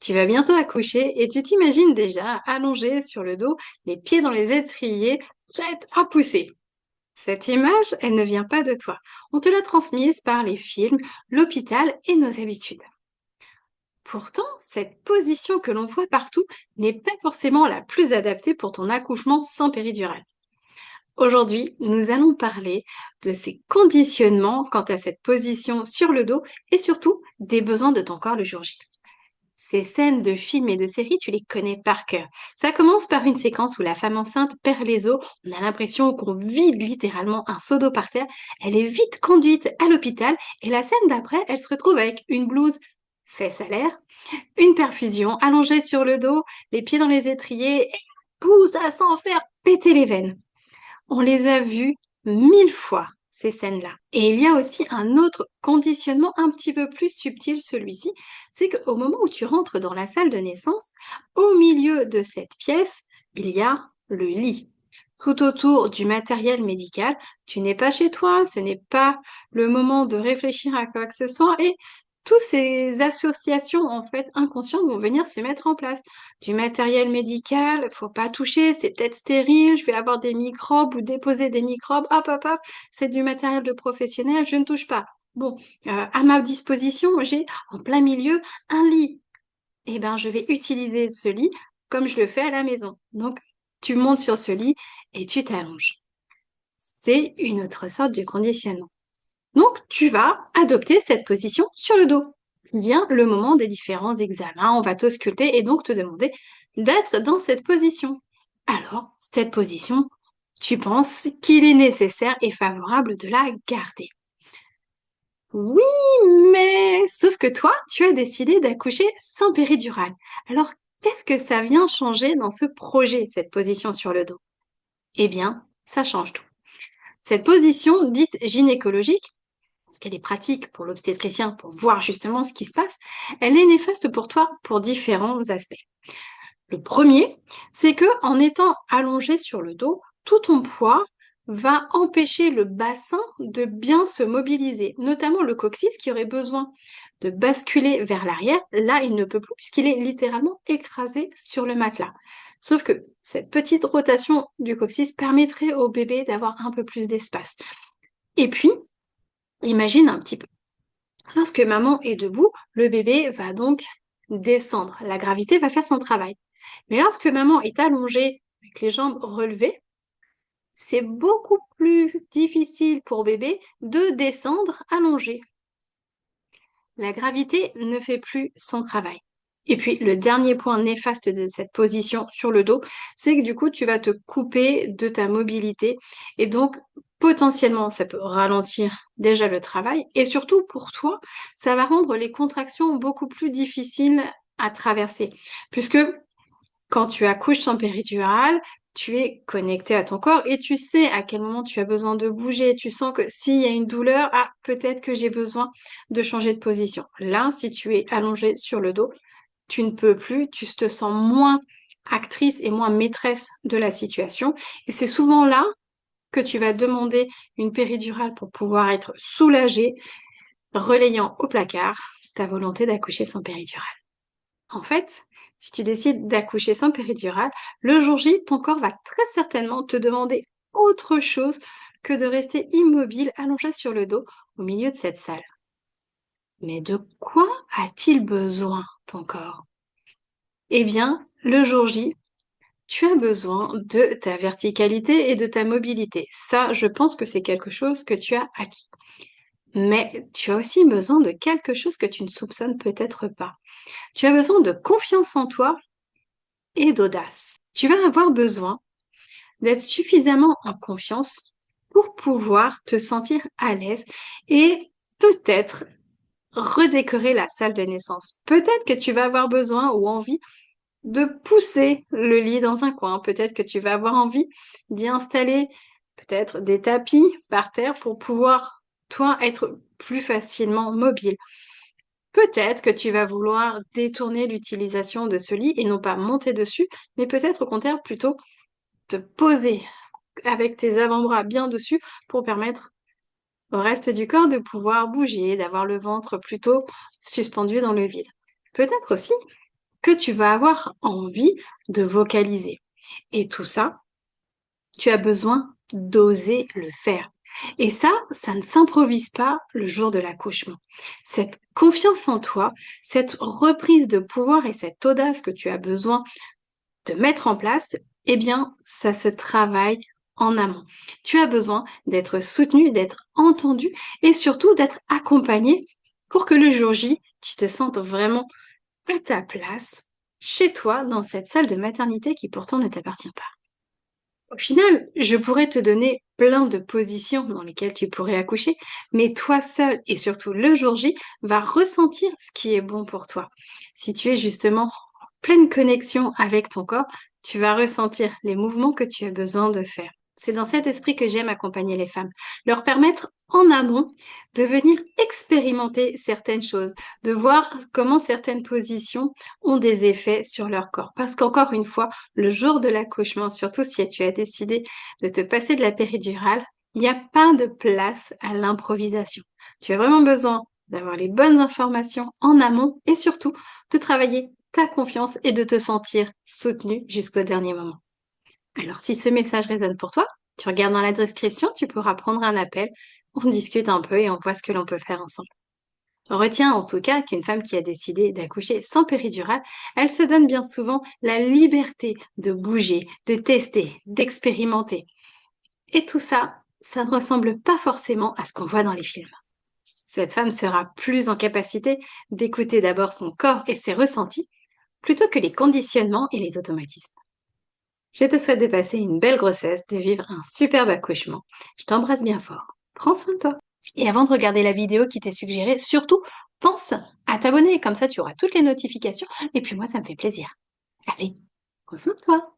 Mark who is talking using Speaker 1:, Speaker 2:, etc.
Speaker 1: Tu vas bientôt accoucher et tu t'imagines déjà allongée sur le dos, les pieds dans les étriers, prête à pousser. Cette image, elle ne vient pas de toi. On te l'a transmise par les films, l'hôpital et nos habitudes. Pourtant, cette position que l'on voit partout n'est pas forcément la plus adaptée pour ton accouchement sans péridurale. Aujourd'hui, nous allons parler de ces conditionnements quant à cette position sur le dos et surtout des besoins de ton corps le jour J. Ces scènes de films et de séries, tu les connais par cœur. Ça commence par une séquence où la femme enceinte perd les os. On a l'impression qu'on vide littéralement un seau d'eau par terre. Elle est vite conduite à l'hôpital et la scène d'après, elle se retrouve avec une blouse fesses à l'air, une perfusion allongée sur le dos, les pieds dans les étriers et pousse à s'en faire péter les veines. On les a vues 1000 fois, ces scènes-là. Et il y a aussi un autre conditionnement un petit peu plus subtil, celui-ci, c'est qu'au moment où tu rentres dans la salle de naissance, au milieu de cette pièce, il y a le lit. Tout autour du matériel médical, tu n'es pas chez toi, ce n'est pas le moment de réfléchir à quoi que ce soit et toutes ces associations en fait inconscientes vont venir se mettre en place. Du matériel médical, faut pas toucher, c'est peut-être stérile, je vais avoir des microbes ou déposer des microbes, hop, hop, hop, c'est du matériel de professionnel, je ne touche pas. Bon, à ma disposition, j'ai en plein milieu un lit. Eh ben, je vais utiliser ce lit comme je le fais à la maison. Donc, tu montes sur ce lit et tu t'allonges. C'est une autre sorte de conditionnement. Donc, tu vas adopter cette position sur le dos. Vient le moment des différents examens, on va t'ausculter et donc te demander d'être dans cette position. Alors, cette position, tu penses qu'il est nécessaire et favorable de la garder. Oui, mais sauf que toi, tu as décidé d'accoucher sans péridurale. Alors, qu'est-ce que ça vient changer dans ce projet, cette position sur le dos? Eh bien, ça change tout. Cette position dite gynécologique, parce qu'elle est pratique pour l'obstétricien pour voir justement ce qui se passe, elle est néfaste pour toi pour différents aspects. Le premier, c'est que en étant allongé sur le dos, tout ton poids va empêcher le bassin de bien se mobiliser, notamment le coccyx qui aurait besoin de basculer vers l'arrière. Là, il ne peut plus puisqu'il est littéralement écrasé sur le matelas. Sauf que cette petite rotation du coccyx permettrait au bébé d'avoir un peu plus d'espace. Et puis, imagine un petit peu. Lorsque maman est debout, le bébé va donc descendre. La gravité va faire son travail. Mais lorsque maman est allongée avec les jambes relevées, c'est beaucoup plus difficile pour bébé de descendre allongé. La gravité ne fait plus son travail. Et puis, le dernier point néfaste de cette position sur le dos, c'est que du coup, tu vas te couper de ta mobilité et donc, potentiellement, ça peut ralentir déjà le travail et surtout pour toi, ça va rendre les contractions beaucoup plus difficiles à traverser puisque quand tu accouches sans péridurale, tu es connecté à ton corps et tu sais à quel moment tu as besoin de bouger. Tu sens que s'il y a une douleur, ah, peut-être que j'ai besoin de changer de position. Là, si tu es allongé sur le dos, tu ne peux plus, tu te sens moins actrice et moins maîtresse de la situation. Et c'est souvent là que tu vas demander une péridurale pour pouvoir être soulagée, relayant au placard ta volonté d'accoucher sans péridurale. En fait, si tu décides d'accoucher sans péridurale, le jour J, ton corps va très certainement te demander autre chose que de rester immobile, allongé sur le dos au milieu de cette salle. Mais de quoi a-t-il besoin, ton corps? Eh bien, le jour J, tu as besoin de ta verticalité et de ta mobilité. Ça, je pense que c'est quelque chose que tu as acquis. Mais tu as aussi besoin de quelque chose que tu ne soupçonnes peut-être pas. Tu as besoin de confiance en toi et d'audace. Tu vas avoir besoin d'être suffisamment en confiance pour pouvoir te sentir à l'aise et peut-être redécorer la salle de naissance. Peut-être que tu vas avoir besoin ou envie de pousser le lit dans un coin. Peut-être que tu vas avoir envie d'y installer peut-être des tapis par terre pour pouvoir, toi, être plus facilement mobile. Peut-être que tu vas vouloir détourner l'utilisation de ce lit et non pas monter dessus, mais peut-être au contraire plutôt te poser avec tes avant-bras bien dessus pour permettre au reste du corps de pouvoir bouger, d'avoir le ventre plutôt suspendu dans le vide. Peut-être aussi que tu vas avoir envie de vocaliser. Et tout ça, tu as besoin d'oser le faire. Et ça ne s'improvise pas le jour de l'accouchement. Cette confiance en toi, cette reprise de pouvoir et cette audace que tu as besoin de mettre en place, eh bien, ça se travaille en amont. Tu as besoin d'être soutenu, d'être entendu et surtout d'être accompagné pour que le jour J, tu te sentes vraiment à ta place, chez toi, dans cette salle de maternité qui pourtant ne t'appartient pas. Au final, je pourrais te donner plein de positions dans lesquelles tu pourrais accoucher, mais toi seul et surtout le jour J va ressentir ce qui est bon pour toi. Si tu es justement en pleine connexion avec ton corps, tu vas ressentir les mouvements que tu as besoin de faire. C'est dans cet esprit que j'aime accompagner les femmes, leur permettre en amont de venir expérimenter certaines choses, de voir comment certaines positions ont des effets sur leur corps. Parce qu'encore une fois, le jour de l'accouchement, surtout si tu as décidé de te passer de la péridurale, il n'y a pas de place à l'improvisation. Tu as vraiment besoin d'avoir les bonnes informations en amont et surtout de travailler ta confiance et de te sentir soutenu jusqu'au dernier moment. Alors si ce message résonne pour toi, tu regardes dans la description, tu pourras prendre un appel, on discute un peu et on voit ce que l'on peut faire ensemble. Retiens en tout cas qu'une femme qui a décidé d'accoucher sans péridurale, elle se donne bien souvent la liberté de bouger, de tester, d'expérimenter. Et tout ça, ça ne ressemble pas forcément à ce qu'on voit dans les films. Cette femme sera plus en capacité d'écouter d'abord son corps et ses ressentis, plutôt que les conditionnements et les automatismes. Je te souhaite de passer une belle grossesse, de vivre un superbe accouchement. Je t'embrasse bien fort. Prends soin de toi. Et avant de regarder la vidéo qui t'est suggérée, surtout, pense à t'abonner. Comme ça, tu auras toutes les notifications. Et puis moi, ça me fait plaisir. Allez, prends soin de toi.